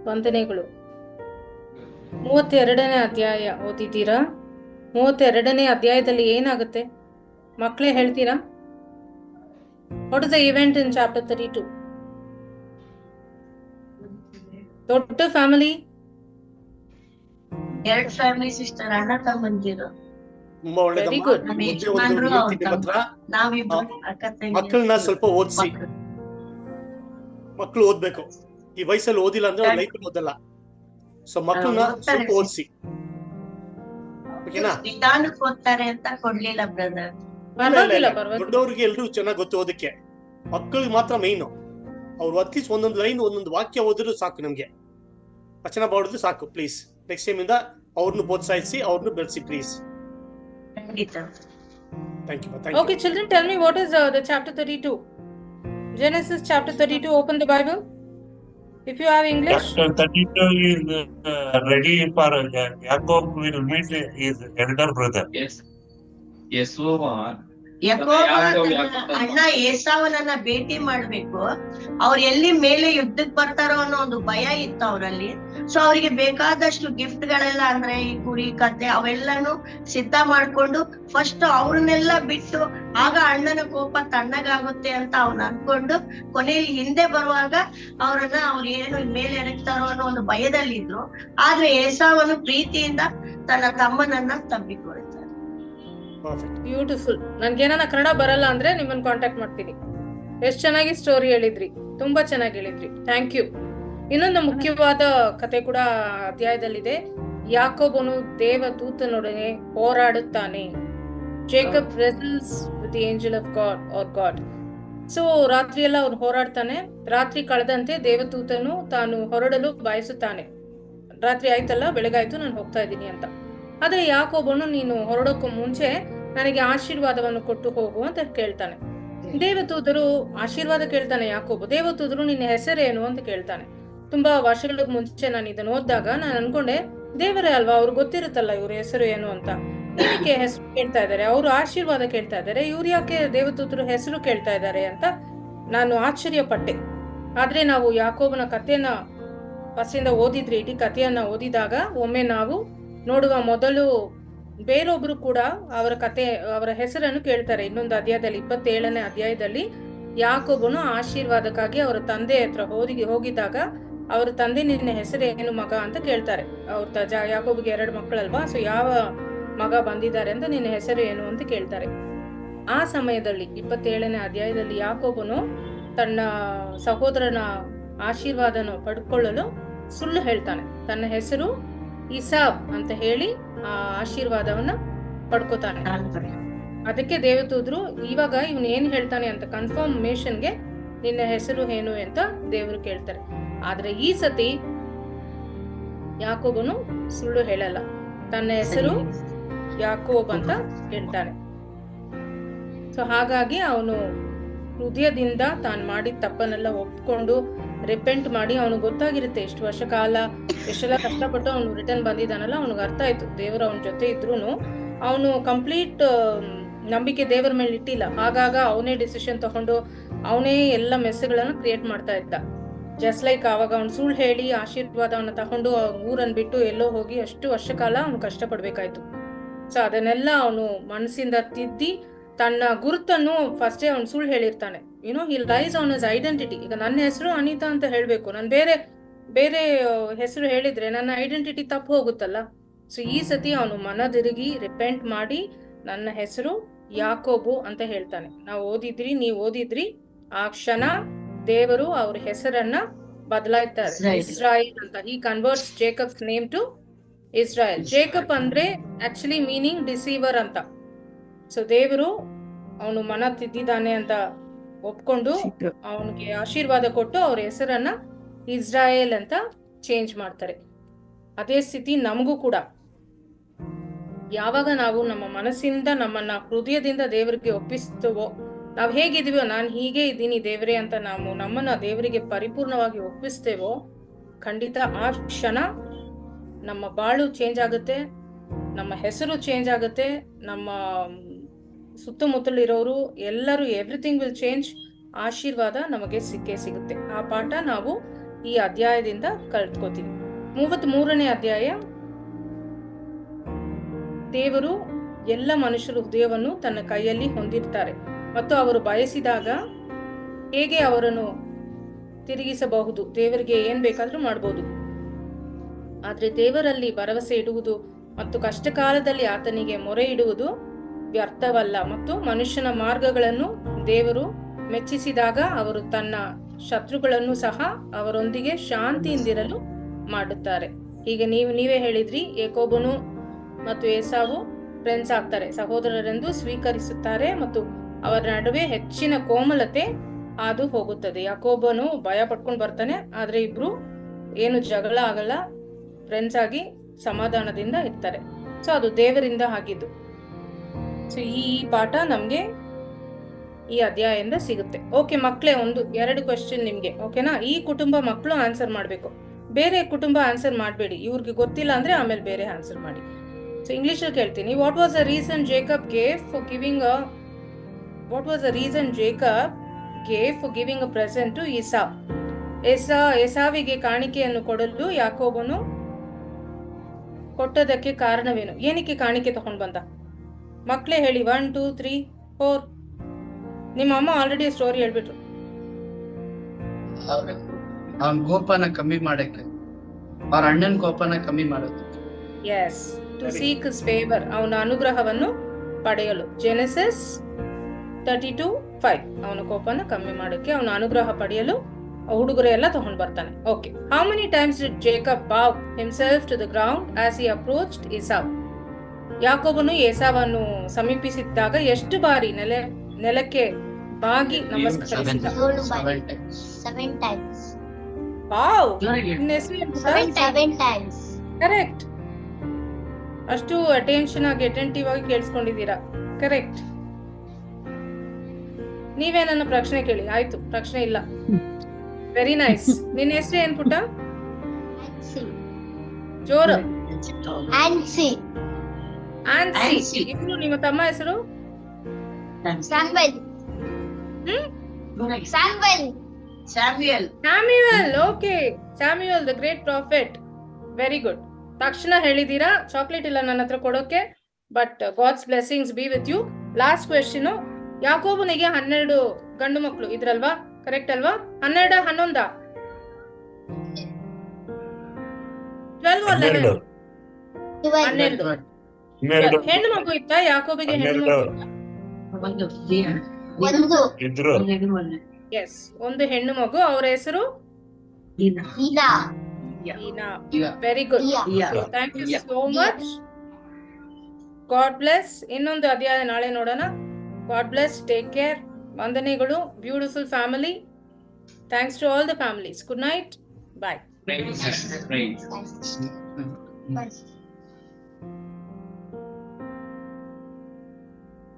ವಂದನೆಗಳು. 32ನೇ ಅಧ್ಯಾಯ ಓದಿದ್ದೀರಾ? 32ನೇ ಅಧ್ಯಾಯದಲ್ಲಿ ಏನಾಗುತ್ತೆ ಮಕ್ಕಳೇ, ಹೇಳ್ತೀರಾ? What is the event in chapter 32? ದೊಡ್ಡ ಫ್ಯಾಮಿಲಿ, 2 ಫ್ಯಾಮಿಲಿ ಸಿಸ್ಟರ್, ಅಣ್ಣ ತಮ್ಮಂದಿರು. ತುಂಬಾ ವೆರಿ ಒಳ್ಳೇದಮ್ಮ. ಗುಡ್. ಒಂದೇ ಒಂದು ಹೇಳ್ತೀನಿ ನಿಮ್ಮ ಹತ್ರ. ನಾವಿಬ್ರು ಅಕ್ಕ ತಂಗಿ. ಮಕ್ಕಳನ್ನ ಸ್ವಲ್ಪ ಓದಿಸಿ. ಮಕ್ಕಳು ಓದ್ಬೇಕು. ಈ ವಯಸ್ಸಲ್ಲಿ ಓದಿಲ್ಲ ಅಂದ್ರೆ ಅವ್ರ ಲೈಫ್ ಓದಲ್ಲ. ಸೊ ಮಕ್ಕಳನ್ನ ಸ್ವಲ್ಪ ಓದಿಸಿ, ಓಕೆನಾ? ನಿಧಾನಕ್ಕೆ ಓದ್ತಾರೆ ಅಂತ ಕೊಡ್ಲಿಲ್ಲ ಬ್ರದರ್. ಪರವಾಗಿಲ್ಲ ಪರವಾಗಿಲ್ಲ. ದೊಡ್ಡವ್ರಿಗೆ ಎಲ್ರು ಚೆನ್ನಾಗಿ ಗೊತ್ತು ಓದಕ್ಕೆ. ಮಕ್ಕಳಿಗೆ ಮಾತ್ರ ಮೈನು. ಅವ್ರು ಅಟ್ಲೀಸ್ಟ್ ಒಂದೊಂದು ಲೈನ್ ಒಂದೊಂದು ವಾಕ್ಯ ಓದಿದ್ರು ಸಾಕು. ನಮ್ಗೆ ವಚನ ಬಾಡಿದ್ರು ಸಾಕು. ಪ್ಲೀಸ್ ನೆಕ್ಸ್ಟ್ ಟೈಮ್ ಇಂದ ಅವ್ರನ್ನು ಪ್ರೋತ್ಸಾಹಿಸಿ, ಅವ್ರನ್ನು ಬೆಳೆಸಿ ಪ್ಲೀಸ್. ಖಂಡಿತ. Thank you. Okay, children, tell me what is the chapter 32? Genesis chapter 32. Open the Bible. If you have English. Chapter 32 is ready for Jacob will meet his elder brother. Yes. ಯೆಹೋವ ಅಣ್ಣ ಏಸಾವನನ್ನ ಭೇಟಿ ಮಾಡ್ಬೇಕು. ಅವ್ರು ಎಲ್ಲಿ ಮೇಲೆ ಯುದ್ಧಕ್ಕೆ ಬರ್ತಾರೋ ಅನ್ನೋ ಒಂದು ಭಯ ಇತ್ತು ಅವರಲ್ಲಿ. ಸೊ ಅವ್ರಿಗೆ ಬೇಕಾದಷ್ಟು ಗಿಫ್ಟ್ ಗಳೆಲ್ಲ, ಅಂದ್ರೆ ಈ ಕುರಿ ಕತ್ತೆ ಅವೆಲ್ಲಾನು ಸಿದ್ಧ ಮಾಡ್ಕೊಂಡು ಫಸ್ಟ್ ಅವ್ರನ್ನೆಲ್ಲ ಬಿಟ್ಟು, ಆಗ ಅಣ್ಣನ ಕೋಪ ತಣ್ಣಗಾಗುತ್ತೆ ಅಂತ ಅವ್ನ ಅನ್ಕೊಂಡು ಕೊನೆಯಲ್ಲಿ ಹಿಂದೆ ಬರುವಾಗ ಅವ್ರು ಏನು ಮೇಲೆ ಎರಗ್ತಾರೋ ಅನ್ನೋ ಒಂದು ಭಯದಲ್ಲಿದ್ರು. ಆದ್ರೆ ಏಸಾವನು ಪ್ರೀತಿಯಿಂದ ತನ್ನ ತಮ್ಮನನ್ನ ತಬ್ಬಿಕೊಳ್ತಾರೆ. ಬ್ಯೂಟಿಫುಲ್. ನನ್ಗೇನ ಕನ್ನಡ ಬರಲ್ಲ ಅಂದ್ರೆ ನಿಮ್ಮನ್ನ ಕಾಂಟ್ಯಾಕ್ಟ್ ಮಾಡ್ತೀನಿ. ಎಷ್ಟು ಚೆನ್ನಾಗಿ ಸ್ಟೋರಿ ಹೇಳಿದ್ರಿ, ತುಂಬಾ ಚೆನ್ನಾಗಿ ಹೇಳಿದ್ರಿ. Thank you. ಇನ್ನೊಂದು ಮುಖ್ಯವಾದ ಕತೆ ಕೂಡ ಅಧ್ಯಾಯದಲ್ಲಿದೆ. ಯಾಕೋಬನು ದೇವದೂತನೊಡನೆ ಹೋರಾಡುತ್ತಾನೆ. Jacob wrestles with the angel of God or God. So ರಾತ್ರಿ ಎಲ್ಲ ಅವನು ಹೋರಾಡ್ತಾನೆ. ರಾತ್ರಿ ಕಳೆದಂತೆ ದೇವದೂತನು ತಾನು ಹೊರಡಲು ಬಯಸುತ್ತಾನೆ. ರಾತ್ರಿ ಆಯ್ತಲ್ಲ, ಬೆಳಗಾಯ್ತು, ನಾನು ಹೋಗ್ತಾ ಇದ್ದೀನಿ ಅಂತ. ಆದ್ರೆ ಯಾಕೋಬನು, ನೀನು ಹೊರಡೋಕ್ಕೂ ಮುಂಚೆ ನನಗೆ ಆಶೀರ್ವಾದವನ್ನು ಕೊಟ್ಟು ಹೋಗು ಅಂತ ಕೇಳ್ತಾನೆ. ದೇವದೂತರು ಆಶೀರ್ವಾದ ಕೇಳ್ತಾನೆ ಯಾಕೋಬು. ದೇವದೂತರು ನಿನ್ನ ಹೆಸರೇನು ಅಂತ ಕೇಳ್ತಾನೆ. ತುಂಬಾ ವರ್ಷಗಳ ಮುಂಚೆ ನಾನು ಇದನ್ನ ಓದಿದಾಗ ನಾನು ಅನ್ಕೊಂಡೆ, ದೇವರೇ ಅಲ್ವಾ, ಅವ್ರು ಗೊತ್ತಿರುತ್ತಲ್ಲ ಇವ್ರ ಹೆಸರು ಏನು ಅಂತ. ಇದಕ್ಕೆ ಹೆಸರು ಕೇಳ್ತಾ ಇದ್ದಾರೆ, ಅವರು ಆಶೀರ್ವಾದ ಕೇಳ್ತಾ ಇದ್ದಾರೆ, ಇವ್ರು ಯಾಕೆ ದೇವದೂತರು ಹೆಸರು ಕೇಳ್ತಾ ಇದ್ದಾರೆ ಅಂತ ನಾನು ಆಶ್ಚರ್ಯ ಪಟ್ಟೆ. ಆದ್ರೆ ನಾವು ಯಾಕೋಬನ ಕಥೆಯನ್ನ ಫಸ್ಟಿಂದ ಓದಿದ್ರೆ, ಇಡೀ ಕಥೆಯನ್ನ ಓದಿದಾಗ ಒಮ್ಮೆ ನಾವು ನೋಡುವ ಮೊದಲು ಬೇರೊಬ್ರು ಕೂಡ ಅವರ ಹೆಸರನ್ನು ಕೇಳ್ತಾರೆ. ಇನ್ನೊಂದು ಅಧ್ಯಾಯದಲ್ಲಿ, 27ನೇ ಅಧ್ಯಾಯದಲ್ಲಿ, ಯಾಕೋಬನು ಆಶೀರ್ವಾದಕ್ಕಾಗಿ ಅವರ ತಂದೆ ಹತ್ರ ಹೋಗಿದ್ದಾಗ ಅವ್ರ ತಂದೆ ನಿನ್ನ ಹೆಸರೇನು ಮಗ ಅಂತ ಕೇಳ್ತಾರೆ. ಯಾಕೋಬಿಗೆ 2 ಮಕ್ಕಳಲ್ವಾ, ಸೊ ಯಾವ ಮಗ ಬಂದಿದ್ದಾರೆ ಅಂತ ನಿನ್ನ ಹೆಸರು ಏನು ಅಂತ ಕೇಳ್ತಾರೆ. ಆ ಸಮಯದಲ್ಲಿ 27ನೇ ಅಧ್ಯಾಯದಲ್ಲಿ ಯಾಕೋಬನು ತನ್ನ ಸಹೋದರನ ಆಶೀರ್ವಾದನ ಪಡ್ಕೊಳ್ಳಲು ಸುಳ್ಳು ಹೇಳ್ತಾನೆ. ತನ್ನ ಹೆಸರು ಇಸಾಬ್ ಅಂತ ಹೇಳಿ ಆ ಆಶೀರ್ವಾದವನ್ನ ಪಡ್ಕೋತಾನೆ. ಅದಕ್ಕೆ ದೇವದೂತರು ಇವಾಗ ಇವನು ಏನ್ ಹೇಳ್ತಾನೆ ಅಂತ ಕನ್ಫರ್ಮೇಶನ್ಗೆ ನಿನ್ನ ಹೆಸರು ಏನು ಅಂತ ದೇವರು ಕೇಳ್ತಾರೆ. ಆದ್ರೆ ಈ ಸತಿ ಯಾಕೋಬನು ಸುಳ್ಳು ಹೇಳಲ್ಲ. ತನ್ನ ಹೆಸರು ಯಾಕೋಬ್ ಅಂತ ಹೇಳ್ತಾನೆ. ಸೊ ಹಾಗಾಗಿ ಅವನು ಹೃದಯದಿಂದ ತಾನು ಮಾಡಿದ ತಪ್ಪನ್ನೆಲ್ಲ ಒಪ್ಕೊಂಡು ರಿಪೆಂಟ್ ಮಾಡಿ, ಅವನು ಗೊತ್ತಾಗಿರುತ್ತೆ ಎಷ್ಟು ವರ್ಷ ಕಾಲ ಎಷ್ಟೆಲ್ಲ ಕಷ್ಟಪಟ್ಟು ಅವನು ರಿಟರ್ನ್ ಬಂದಿದ್ದಾನಲ್ಲ, ಅವನಿಗೆ ಅರ್ಥ ಆಯ್ತು ದೇವರು ಅವನ ಜೊತೆ ಇದ್ರೂನು ಅವನು ಕಂಪ್ಲೀಟ್ ನಂಬಿಕೆ ದೇವರ ಮೇಲೆ ಇಟ್ಟಿಲ್ಲ. ಆಗಾಗ ಅವನೇ ಡಿಸಿಷನ್ ತಗೊಂಡು ಅವನೇ ಎಲ್ಲ ಮೆಸ್ಸುಗಳನ್ನು ಕ್ರಿಯೇಟ್ ಮಾಡ್ತಾ ಇದ್ದ. ಜಸ್ಟ್ ಲೈಕ್ ಆವಾಗ ಅವ್ನು ಸುಳ್ಳು ಹೇಳಿ ಆಶೀರ್ವಾದವನ್ನ ತಗೊಂಡು ಊರನ್ನು ಬಿಟ್ಟು ಎಲ್ಲೋ ಹೋಗಿ ಅಷ್ಟು ವರ್ಷ ಕಾಲ ಅವನು ಕಷ್ಟಪಡ್ಬೇಕಾಯ್ತು. ಸೊ ಅದನ್ನೆಲ್ಲ ಅವನು ಮನಸ್ಸಿಂದ ತಿದ್ದಿ ತನ್ನ ಗುರುತನ್ನು ಫಸ್ಟೇ ಅವ್ನು ಸುಳ್ಳು ಹೇಳಿರ್ತಾನೆ. ಹಿ ಲೈಸ್ ಆನ್ ಹಿಸ್ ಐಡೆಂಟಿಟಿ. ಈಗ ನನ್ನ ಹೆಸರು ಅನಿತಾ ಅಂತ ಹೇಳ್ಬೇಕು, ನಾನು ಬೇರೆ ಹೆಸರು ಹೇಳಿದ್ರೆ ನನ್ನ ಐಡೆಂಟಿಟಿ ತಪ್ಪು ಹೋಗುತ್ತಲ್ಲ. ಸೊ ಈ ಸತಿ ಅವನು ಮನದಿರುಗಿ ರಿಪೆಂಟ್ ಮಾಡಿ ನನ್ನ ಹೆಸರು ಯಾಕೋಬು ಅಂತ ಹೇಳ್ತಾನೆ. ನೀವು ಓದಿದ್ರಿ ಆ ಕ್ಷಣ ದೇವರು ಅವ್ರ ಹೆಸರನ್ನ ಬದಲಾಯ್ತಾರೆ, ಇಸ್ರಾಯೇಲ್ ಅಂತ. ಈ converts Jacob's name to Israel. Jacob ಅಂದ್ರೆ ಆಕ್ಚುಲಿ ಮೀನಿಂಗ್ ಡಿಸೀವರ್ ಅಂತ. ಸೊ ದೇವರು ಅವನು ಮನ ತಿದ್ದಿದ್ದಾನೆ ಅಂತ ಒಪ್ಕೊಂಡು ಅವನಿಗೆ ಆಶೀರ್ವಾದ ಕೊಟ್ಟು ಅವ್ರ ಹೆಸರನ್ನ ಇಸ್ರಾಯೇಲ್ ಅಂತ ಚೇಂಜ್ ಮಾಡ್ತಾರೆ. ಅದೇ ಸ್ಥಿತಿ ನಮಗೂ ಕೂಡ. ಯಾವಾಗ ನಾವು ನಮ್ಮ ಮನಸ್ಸಿಂದ ನಮ್ಮನ್ನ ಹೃದಯದಿಂದ ದೇವರಿಗೆ ಒಪ್ಪಿಸ್ತವೋ, ನಾವು ಹೇಗಿದೀವೋ, ನಾನು ಹೀಗೆ ಇದ್ದೀನಿ ದೇವರೇ ಅಂತ ನಾವು ನಮ್ಮನ್ನ ದೇವರಿಗೆ ಪರಿಪೂರ್ಣವಾಗಿ ಒಪ್ಪಿಸ್ತೇವೋ, ಖಂಡಿತ ಆ ಕ್ಷಣ ನಮ್ಮ ಬಾಳು ಚೇಂಜ್ ಆಗುತ್ತೆ, ನಮ್ಮ ಹೆಸರು ಚೇಂಜ್ ಆಗುತ್ತೆ, ನಮ್ಮ ಸುತ್ತಮುತ್ತಲಿರೋರು ಎಲ್ಲರೂ ಎವ್ರಿಥಿಂಗ್ ವಿಲ್ ಚೇಂಜ್. ಆಶೀರ್ವಾದ ನಮಗೆ ಸಿಕ್ಕೇ ಸಿಗುತ್ತೆ. ಆ ಪಾಠ ನಾವು ಈ ಅಧ್ಯಾಯದಿಂದ ಕಲ್ತ್ಕೋತೀವಿ. 33ನೇ ಅಧ್ಯಾಯ, ದೇವರು ಎಲ್ಲ ಮನುಷ್ಯರ ಹೃದಯವನ್ನು ತನ್ನ ಕೈಯಲ್ಲಿ ಹೊಂದಿರ್ತಾರೆ ಮತ್ತು ಅವರು ಬಯಸಿದಾಗ ಹೇಗೆ ಅವರನ್ನು ತಿರುಗಿಸಬಹುದು, ದೇವರಿಗೆ ಏನ್ ಬೇಕಾದ್ರೂ ಮಾಡ್ಬೋದು. ಆದ್ರೆ ದೇವರಲ್ಲಿ ಭರವಸೆ ಇಡುವುದು ಮತ್ತು ಕಷ್ಟ ಕಾಲದಲ್ಲಿ ಆತನಿಗೆ ಮೊರೆ ಇಡುವುದು ವ್ಯರ್ಥವಲ್ಲ ಮತ್ತು ಮನುಷ್ಯನ ಮಾರ್ಗಗಳನ್ನು ದೇವರು ಮೆಚ್ಚಿಸಿದಾಗ ಅವರು ತನ್ನ ಶತ್ರುಗಳನ್ನು ಸಹ ಅವರೊಂದಿಗೆ ಶಾಂತಿಯಿಂದಿರಲು ಮಾಡುತ್ತಾರೆ. ಹೀಗೆ ನೀವೇ ಹೇಳಿದ್ರಿ, ಯಾಕೋಬನು ಮತ್ತು ಏಸಾವು ಫ್ರೆಂಡ್ಸ್ ಆಗ್ತಾರೆ, ಸಹೋದರರೆಂದು ಸ್ವೀಕರಿಸುತ್ತಾರೆ ಮತ್ತು ಅವರ ನಡುವೆ ಹೆಚ್ಚಿನ ಕೋಮಲತೆ ಹಾದು ಹೋಗುತ್ತದೆ. ಯಾಕೋಬನು ಭಯ ಪಟ್ಕೊಂಡು ಬರ್ತಾನೆ, ಆದ್ರೆ ಇಬ್ರು ಏನು ಜಗಳ ಆಗಲ್ಲ, ಫ್ರೆಂಡ್ಸ್ ಆಗಿ ಸಮಾಧಾನದಿಂದ ಇರ್ತಾರೆ. ಸೊ ಅದು ದೇವರಿಂದ ಆಗಿದ್ದು. ಸೊ ಈ ಪಾಠ ನಮ್ಗೆ ಈ ಅಧ್ಯಾಯದಿಂದ ಸಿಗುತ್ತೆ. ಓಕೆ ಮಕ್ಳೇ, 2 ಕ್ವೆಶ್ಚನ್ ನಿಮ್ಗೆ, ಓಕೆನಾ? ಈ ಕುಟುಂಬ ಮಕ್ಕಳು ಆನ್ಸರ್ ಮಾಡ್ಬೇಕು, ಬೇರೆ ಕುಟುಂಬ ಆನ್ಸರ್ ಮಾಡಬೇಡಿ. ಇವ್ರಿಗೆ ಗೊತ್ತಿಲ್ಲ ಅಂದ್ರೆ ಆಮೇಲೆ ಬೇರೆ ಆನ್ಸರ್ ಮಾಡಿ. ಸೊ ಇಂಗ್ಲಿಷಲ್ಲಿ ಕೇಳ್ತೀನಿ. What was the reason Jacob gave for giving a present to Esau? ಏಸಾವಿಗೆ ಕಾಣಿಕೆಯನ್ನು ಕೊಡಲು ಯಾಕೋಬನು ಕೊಟ್ಟದಕ್ಕೆ ಕಾರಣವೇನು? ಏನಕ್ಕೆ ಕಾಣಿಕೆ ತಗೊಂಡ್ ಬಂದ? ಮಕ್ಳೇ ಹೇಳಿ. 1 2 3 4. ನಿಮ್ಮ ಅಮ್ಮ ಆಲ್ರೆಡಿ ಸ್ಟೋರಿ ಹೇಳ್ಬಿಟ್ರು. ಅವನ್ ಕೋಪನ ಕಮ್ಮಿ ಮಾಡಕ್ಕೆ, ಅವ್ರ ಅಣ್ಣನ್ ಕೋಪನ ಕಮ್ಮಿ ಮಾಡೋದು. Yes, to seek his favour, ಅವನ ಅನುಗ್ರಹವನ್ನು ಪಡೆಯಲು. ಜೆನೆಸಿಸ್ 32:5. ಅವನ ಕೋಪನ ಕಮ್ಮಿ ಮಾಡಕ್ಕೆ, ಅವನ ಅನುಗ್ರಹ ಪಡೆಯಲು ಹುಡುಗರು ಎಲ್ಲ ತಗೊಂಡ್ ಬರ್ತಾನೆ. Okay. How many times did Jacob bow himself to the ground as he approached Esau? ಯಾಕೋಬನು ಏಸಾವನ್ನು ಸಮೀಪಿಸಿದ್ದಾಗ ಎಷ್ಟು ಬಾರಿ ನೆಲಕ್ಕೆ ಬಾಗಿ ನಮಸ್ಕರಿಸಿದ? 7 times. ವಾವ್, ನಿನ್ನ ಹೆಸರು ಏನು? 7 times. ಕರೆಕ್ಟ್. ಅಷ್ಟು ಅಟೆಂಟಿವ್ ಆಗಿ ಕೇಳಿಸ್ಕೊಂಡಿದ್ದೀರಾ. ಕರೆಕ್ಟ್. ನೀವೇ ನನ್ನ ಪ್ರಶ್ನೆ ಕೇಳಿ. ಆಯ್ತು, ಪ್ರಶ್ನೆ ಇಲ್ಲ. Very nice. ನಿನ್ನ ಹೆಸರು ಏನ್ ಪುಟ್ಟ? ಜೋರು. Ansi. ಆನ್ಸಿ. ಇಬ್ರು ನಿಮ್ಮ ತಮ್ಮ ಹೆಸರು? Samuel. Samuel. Okay, Samuel the great prophet. Very good. ತಕ್ಷಣ ಹೇಳಿದೀರಾ. ಚಾಕ್ಲೇಟ್ ಇಲ್ಲ ನನ್ನ ಹತ್ರ ಕೊಡೋಕೆ, but God's blessings be with you. Last question. ಯಾಕೋಬನಿಗೆ 12 ಗಂಡು ಮಕ್ಕಳು ಇದ್ರಲ್ವಾ? ಕರೆಕ್ಟ್ ಅಲ್ವಾ? 12 11 12 11 12 ಹೆಣ್ಣು ಮಗು ಇತ್ತಾ ಯಾಕೋಬಿಗೆ? ಹೆಣ್ಣು ಮಗು ಇದ್ರು. ಎಸ್, ಒಂದು ಹೆಣ್ಣು ಮಗು. ಅವರ ಹೆಸರು Ina. ಈನಾ. Very good. Thank you so much. God bless. ಇನ್ನೊಂದು ಅಧ್ಯಾಯ ನಾಳೆ ನೋಡೋಣ. God bless. Take care. ವಂದನೆಗಳು. Beautiful family. Thanks to all the families. Good night. Bye. Praise. Bye.